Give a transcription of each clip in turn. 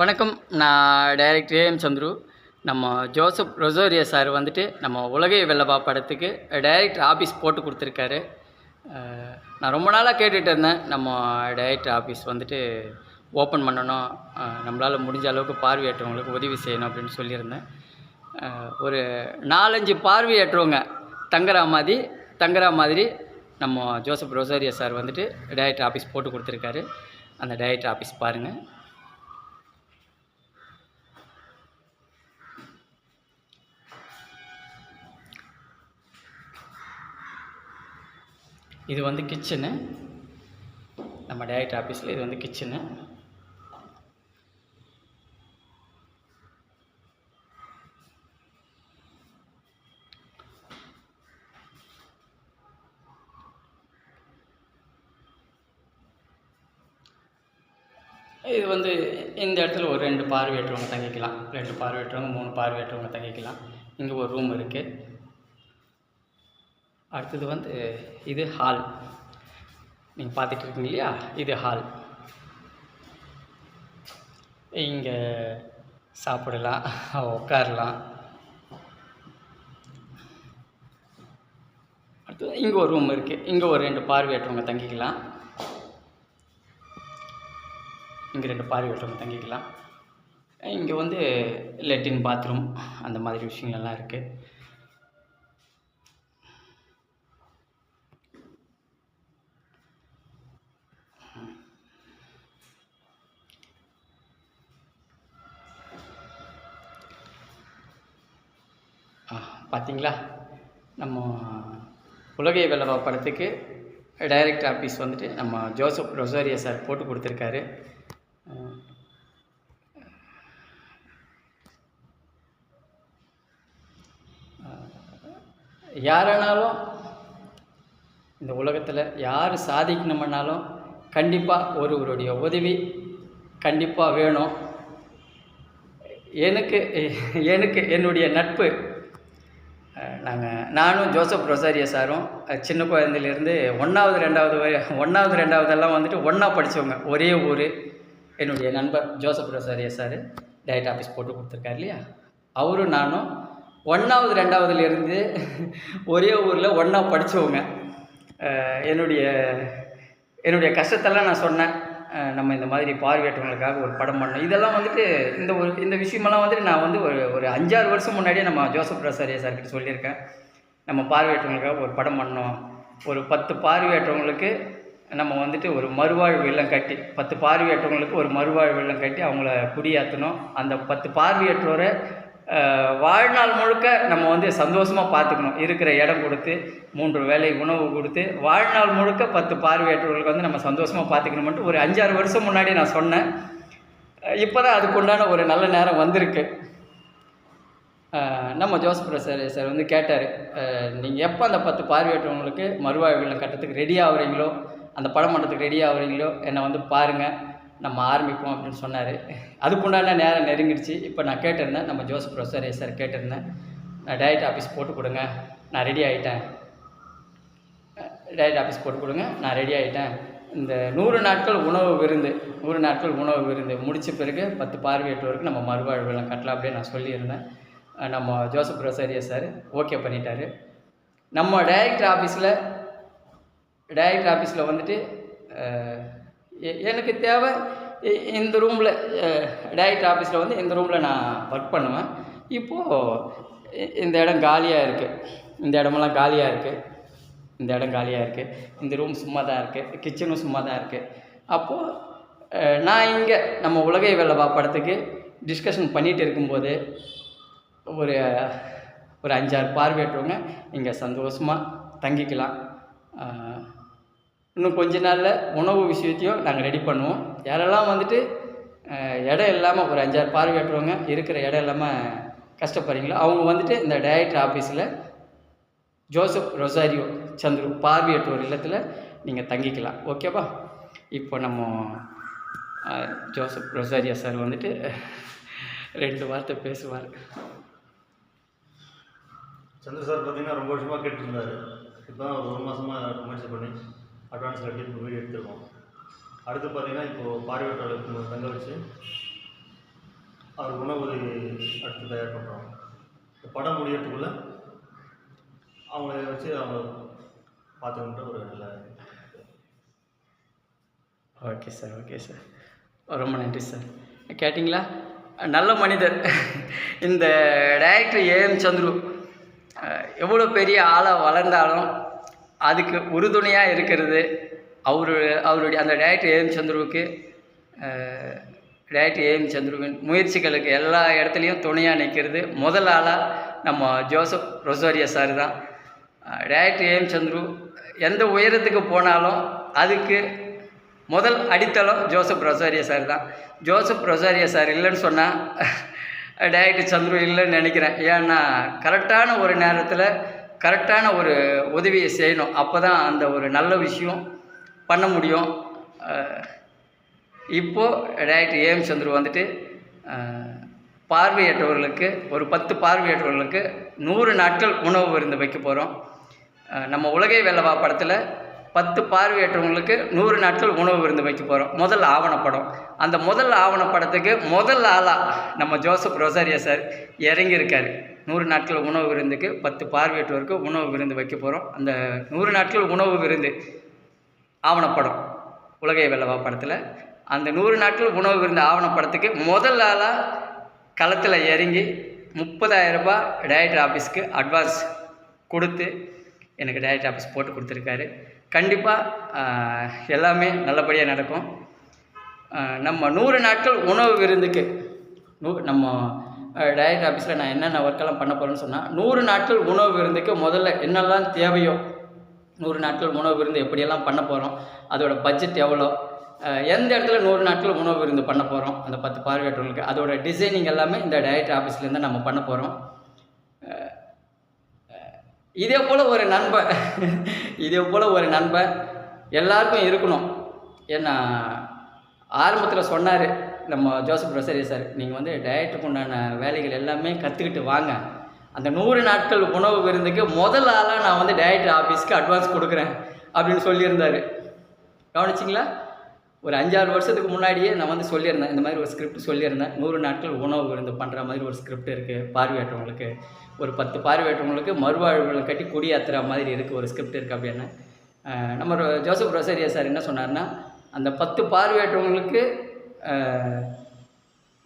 வணக்கம். நான் director AM Chandru. நம்ம ஜோசப் ரொசோரியோ சார் வந்துட்டு நம்ம உலகை வெல்லவா படத்துக்கு டைரக்டர் ஆஃபீஸ் போட்டு கொடுத்துருக்காரு. நான் ரொம்ப நாளாக கேட்டுகிட்டு இருந்தேன், நம்ம டைரக்டர் ஆஃபீஸ் வந்துட்டு ஓப்பன் பண்ணணும், நம்மளால் முடிஞ்ச அளவுக்கு பார்வையற்றவங்களுக்கு உதவி செய்யணும் அப்படின்னு சொல்லியிருந்தேன். ஒரு 4-5 பார்வையற்றவங்க தங்குற மாதிரி நம்ம ஜோசப் ரொசோரியோ சார் வந்துட்டு டைரக்டர் ஆஃபீஸ் போட்டு கொடுத்துருக்காரு. அந்த டைரக்டர் ஆஃபீஸ் பாருங்கள். இது வந்து கிச்சனு, நம்ம டைரக்டர் ஆஃபீஸில் இது வந்து கிச்சனு. இது வந்து இந்த இடத்துல ஒரு 2 பார்வையற்றவங்க தங்கிக்கலாம், 2 பார்வையற்றவங்க 3 பார்வையற்றவங்க தங்கிக்கலாம். இங்கே ஒரு ரூம் இருக்குது. அடுத்தது வந்து இது ஹால், நீங்கள் பார்த்துட்டு இருக்கீங்க இல்லையா, இது ஹால். இங்கே சாப்பிடலாம், உட்காரலாம். அடுத்தது இங்கே ஒரு ரூம் இருக்குது, இங்கே ஒரு 2 பார்வையற்றவங்க தங்கிக்கலாம். இங்கே 2 பார்வையற்றவங்க தங்கிக்கலாம். இங்கே வந்து லெட்டின் பாத்ரூம் அந்த மாதிரி விஷயங்கள்லாம் இருக்குது. பார்த்தீங்களா, நம்ம உலகை வெல்லவா படத்துக்கு டைரக்டர் ஆஃபீஸ் வந்துட்டு நம்ம ஜோசப் ரொசோரியோ சார் போட்டு கொடுத்துருக்காரு. யாரானாலும் இந்த உலகத்தில் யார் சாதிக்கணும்னாலும் கண்டிப்பாக ஒருவருடைய உதவி கண்டிப்பாக வேணும். எனக்கு என்னுடைய நட்பு, நானும் ஜோசப் ரொசோரியோ சாரும் சின்ன குழந்தையிலேருந்து 1வது 2வதெல்லாம் வந்துட்டு ஒன்றா படித்தவங்க, ஒரே ஊர். என்னுடைய நண்பர் ஜோசப் ரொசோரியோ சார் டைரக்டர் ஆஃபீஸ் போட்டு கொடுத்துருக்காரு இல்லையா, அவரும் நானும் 1வது 2வதுலேருந்து ஒரே ஊரில் ஒன்றா படித்தவங்க. என்னுடைய கஷ்டத்தெல்லாம் நான் சொன்னேன், நம்ம இந்த மாதிரி பார்வையற்றவங்களுக்காக ஒரு படம் பண்ணோம். இதெல்லாம் வந்துட்டு இந்த விஷயமெல்லாம் வந்துட்டு நான் வந்து ஒரு 5-6 வருஷம் முன்னாடியே நம்ம ஜோசப் ரொசோரியோ சார்கிட்ட சொல்லியிருக்கேன். நம்ம பார்வையற்றவங்களுக்காக ஒரு படம் பண்ணோம், ஒரு 10 பார்வையற்றவங்களுக்கு நம்ம வந்துட்டு ஒரு மறுவாழ்வு இல்லம் கட்டி, 10 பார்வையற்றவங்களுக்கு ஒரு மறுவாழ்வு இல்லம் கட்டி அவங்கள குடியாற்றணும். அந்த 10 பார்வையற்றோரை வாழ்நாள் முழுக்க நம்ம வந்து சந்தோஷமாக பார்த்துக்கணும். இருக்கிற இடம் கொடுத்து 3 வேளை உணவு கொடுத்து வாழ்நாள் முழுக்க 10 பார்வையற்றவர்களுக்கு வந்து நம்ம சந்தோஷமாக பார்த்துக்கணும்ட்டு ஒரு 5-6 வருஷம் முன்னாடி நான் சொன்னேன். இப்போ தான் அதுக்குண்டான ஒரு நல்ல நேரம் வந்திருக்கு. நம்ம ஜோசப் ரொசோரியோ சார் வந்து கேட்டார், நீங்கள் எப்போ அந்த 10 பார்வையற்றவங்களுக்கு மறுவாழ்வு கட்டத்துக்கு ரெடி ஆகுறீங்களோ, அந்த படம் பண்ணுறதுக்கு ரெடி ஆகுறீங்களோ என்னை வந்து பாருங்கள், நம்ம ஆரம்பிப்போம் அப்படின்னு சொன்னார். அதுக்குண்டான நேரம் நெருங்கிடுச்சு. இப்போ நான் கேட்டிருந்தேன், நம்ம ஜோசப் ரொசோரியோ சார் கேட்டிருந்தேன், நான் டைரக்டர் ஆஃபீஸ் போட்டு கொடுங்க, நான் ரெடி ஆகிட்டேன், டைரக்டர் ஆஃபீஸ் போட்டு கொடுங்க, நான் ரெடி ஆகிட்டேன். இந்த 100 நாட்கள் உணவு விருந்து முடித்த பிறகு 10 பார்வையற்றோருக்கு நம்ம மறுவாழ்வு கட்டலாம் அப்படின்னு நான் சொல்லியிருந்தேன். நம்ம ஜோசப் ரொசோரியோ சார் ஓகே பண்ணிட்டார். நம்ம டைரக்டர் ஆஃபீஸில் வந்துட்டு எனக்கு தேவை இந்த ரூமில், டைரக்டர் ஆஃபீஸில் வந்து இந்த ரூமில் நான் ஒர்க் பண்ணுவேன். இப்போது இந்த இடம் காலியாக இருக்குது, இந்த இடமெல்லாம் காலியாக இருக்குது, இந்த இடம் காலியாக இருக்குது, இந்த ரூம் சும்மா தான் இருக்குது, கிச்சனும் சும்மா தான் இருக்குது. அப்போது நான் இங்கே நம்ம உலகை வெல்லவா படத்துக்கு டிஸ்கஷன் பண்ணிகிட்டு இருக்கும்போது ஒரு 5-6 பார்வையற்றவங்க இங்கே சந்தோஷமாக தங்கிக்கலாம். இன்னும் கொஞ்ச நாளில் உணவு விஷயத்தையும் நாங்கள் ரெடி பண்ணுவோம். யாரெல்லாம் வந்துட்டு இடம் இல்லாமல் ஒரு 5-6 பார்வையற்றவங்க இருக்கிற இடம் இல்லாமல் கஷ்டப்படுறீங்களோ அவங்க வந்துட்டு இந்த டைரக்டர் ஆஃபீஸில் ஜோசப் ரொசோரியோ சந்துரு பார்வையற்றோர் இல்லத்தில் நீங்கள் தங்கிக்கலாம். ஓகேவா? இப்போ நம்ம ஜோசப் ரொசோரியோ சார் வந்துட்டு 2 வார்த்தை பேசுவார். சந்திர சார் பார்த்தீங்கன்னா ரொம்ப வருஷமாக கேட்டுருந்தார். இப்போ தான் ஒரு மாதமாக முயற்சி பண்ணி அட்வான்ஸ் கட்டி இப்போ வீடியோ எடுத்துருக்கோம். அடுத்து பார்த்தீங்கன்னா இப்போது பார்வையற்றவர்களுக்கு தங்க வச்சு அவர் உணவு அடுத்து தயார் பண்ணுறோம். இந்த படம் முடியறதுக்குள்ளே அவங்கள வச்சு அவங்க பார்த்துக்கின்ற ஒரு நல்ல. Okay sir, okay sir. ரொம்ப நன்றி சார். கேட்டிங்களா? நல்ல மனிதர். இந்த டைரக்டர் ஏஎம் சந்துரு எவ்வளோ பெரிய ஆளாக வளர்ந்தாலும் அதுக்கு உறுதுணையாக இருக்கிறது அவருடைய அந்த டைரக்டர் ஏஎம் சந்துருவுக்கு, டைரக்டர் ஏஎம் சந்துருவின் முயற்சிகளுக்கு எல்லா இடத்துலையும் துணையாக நிற்கிறது முதல் ஆளாக நம்ம ஜோசப் ரொசாரியோ சார் தான். டைரக்டர் ஏஎம் சந்துரு எந்த உயரத்துக்கு போனாலும் அதுக்கு முதல் அடித்தளம் ஜோசப் ரொசாரியோ சார் தான். ஜோசப் ரொசாரியோ சார் இல்லைன்னு சொன்னால் டைரக்டர் சந்துரு இல்லைன்னு நினைக்கிறேன். ஏன்னா கரெக்டான ஒரு நேரத்தில் கரெக்டான ஒரு உதவியை செய்யணும். அப்போ தான் அந்த ஒரு நல்ல விஷயம் பண்ண முடியும். இப்போது டைரக்டர் ஏஎம் சந்துரு வந்துட்டு பார்வையற்றவர்களுக்கு ஒரு 10 பார்வையற்றவர்களுக்கு 100 நாட்கள் உணவு விருந்து வைக்க போகிறோம். நம்ம உலகை வெல்லவா படத்தில் 10 பார்வையற்றவங்களுக்கு 100 நாட்கள் உணவு விருந்து வைக்க போகிறோம். முதல் ஆவணப்படம். அந்த முதல் ஆவணப்படத்துக்கு முதல் ஆளாக நம்ம ஜோசப் ரொசாரியோ சார் இறங்கியிருக்காரு. 100 நாட்கள் உணவு விருந்துக்கு 10 பார்வையற்றவருக்கு உணவு விருந்து வைக்க போகிறோம். அந்த 100 நாட்கள் உணவு விருந்து ஆவணப்படம் உலகை வெல்லவா படத்தில் அந்த 100 நாட்கள் உணவு விருந்து ஆவணப்படத்துக்கு முதல் ஆளாக களத்தில் இறங்கி 30,000 ரூபாய் டைரக்டர் ஆஃபீஸ்க்கு அட்வான்ஸ் கொடுத்து எனக்கு டைரக்டர் ஆஃபீஸ் போட்டு கொடுத்துருக்காரு. கண்டிப்பாக எல்லாமே நல்லபடியாக நடக்கும். நம்ம 100 நாட்கள் உணவு விருந்துக்கு நம்ம டைரக்டர் ஆஃபீஸில் நான் என்னென்ன ஒர்க்கெல்லாம் பண்ண போகிறேன்னு சொன்னால் 100 நாட்கள் உணவு விருந்துக்கு முதல்ல என்னெல்லாம் தேவையோ 100 நாட்கள் உணவு விருந்து எப்படியெல்லாம் பண்ண போகிறோம், அதோட பட்ஜெட் எவ்வளோ, எந்த இடத்துல 100 நாட்கள் உணவு விருந்து பண்ண போகிறோம் அந்த 10 பார்வையற்றவங்களுக்கு, அதோட டிசைனிங் எல்லாமே இந்த டைரக்டர் ஆஃபீஸ்லேருந்து நம்ம பண்ண போகிறோம். இதே போல் ஒரு நண்பன் எல்லாருக்கும் இருக்கணும். ஏன்னா ஆரம்பத்தில் சொன்னார் நம்ம ஜோசப் ரொசாரியோ சார், நீங்கள் வந்து டைரக்டருக்கு உண்டான வேலைகள் எல்லாமே கற்றுக்கிட்டு வாங்க, அந்த 100 நாட்கள் உணவு விருந்துக்கு முதல் ஆளாக நான் வந்து டைரக்டர் ஆஃபீஸ்க்கு அட்வான்ஸ் கொடுக்குறேன் அப்படின்னு சொல்லியிருந்தார். கவனிச்சிங்களா? ஒரு 5-6 வருஷத்துக்கு முன்னாடியே நான் வந்து சொல்லியிருந்தேன், இந்த மாதிரி ஒரு ஸ்கிரிப்ட் சொல்லியிருந்தேன். 100 நாட்கள் உணவு விருந்து பண்ணுற மாதிரி ஒரு ஸ்கிரிப்ட் இருக்குது. பார்வையற்றவங்களுக்கு ஒரு 10 பார்வையற்றவங்களுக்கு மறுவாழ்வுகளை கட்டி குடியாத்துற மாதிரி இருக்குது ஒரு ஸ்கிரிப்ட் இருக்குது அப்படின்னு. நம்ம ஜோசப் ரொசாரியோ சார் என்ன சொன்னார்னா, அந்த 10 பார்வையற்றவங்களுக்கு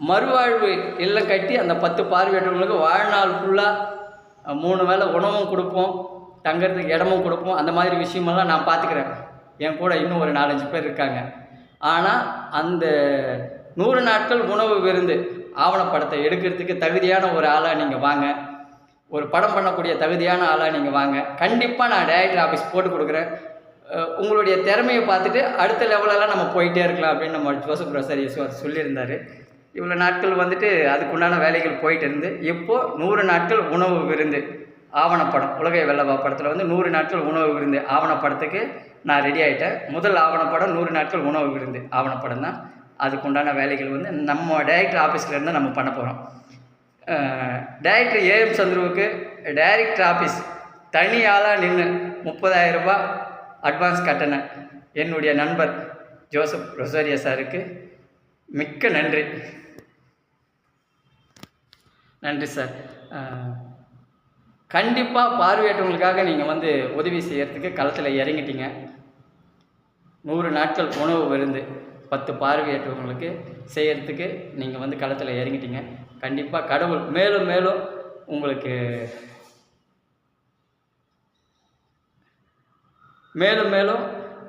மறுவாழ்வு இல்லம் கட்டி அந்த 10 பார்வையற்றவங்களுக்கு வாழ்நாள் ஃபுல்லாக 3 வேளை உணவும் கொடுப்போம், தங்கிறதுக்கு இடமும் கொடுப்போம். அந்த மாதிரி விஷயமெல்லாம் நான் பார்த்துக்கிறேன். என் கூட இன்னும் ஒரு 4-5 பேர் இருக்காங்க. ஆனால் அந்த 100 நாட்கள் உணவு விருந்து ஆவணப்படத்தை எடுக்கிறதுக்கு தகுதியான ஒரு ஆளாக நீங்கள் வாங்க, ஒரு படம் பண்ணக்கூடிய தகுதியான ஆளாக நீங்கள் வாங்க. கண்டிப்பாக நான் டைரக்டர் ஆஃபீஸ் போட்டு கொடுக்குறேன். உங்களுடைய திறமையை பார்த்துட்டு அடுத்த லெவலெல்லாம் நம்ம போயிட்டே இருக்கலாம் அப்படின்னு நம்ம ஜோசப் ரொசாரியோ சொல்லியிருந்தார். இவ்வளோ நாட்கள் வந்துட்டு அதுக்குண்டான வேலைகள் போயிட்டு இருந்து இப்போது 100 நாட்கள் உணவு விருந்து ஆவணப்படம் உலகை வெல்லவா படத்தில் வந்து 100 நாட்கள் உணவு விருந்து ஆவணப்படத்துக்கு நான் ரெடி ஆகிட்டேன். முதல் ஆவணப்படம் 100 நாட்கள் உணவு விருந்து ஆவணப்படம் தான். அதுக்குண்டான வேலைகள் வந்து நம்ம டைரக்டர் ஆஃபீஸ்லேருந்து நம்ம பண்ண போகிறோம். டைரக்டர் ஏஎம் சந்துருவுக்கு டைரக்டர் ஆஃபீஸ் தனி ஆளாக நின்று 30,000 ரூபாய் அட்வான்ஸ் கட்டின என்னுடைய நண்பர் ஜோசப் ரொசாரியோ சாருக்கு மிக்க நன்றி. நன்றி சார். கண்டிப்பாக பார்வையற்றவங்களுக்காக நீங்கள் வந்து உதவி செய்கிறதுக்கு களத்தில் இறங்கிட்டீங்க. 100 நாட்கள் உணவு விருந்து 10 பார்வையற்றவங்களுக்கு செய்கிறதுக்கு நீங்கள் வந்து களத்தில் இறங்கிட்டீங்க. கண்டிப்பாக கடவுள் மேலும் மேலும் உங்களுக்கு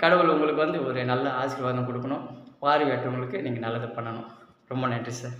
கடவுள் உங்களுக்கு வந்து ஒரு நல்ல ஆசீர்வாதம் கொடுக்கணும். பார்வையற்றவங்களுக்கு நீங்கள் நல்லது பண்ணணும். ரொம்ப நன்றி சார்.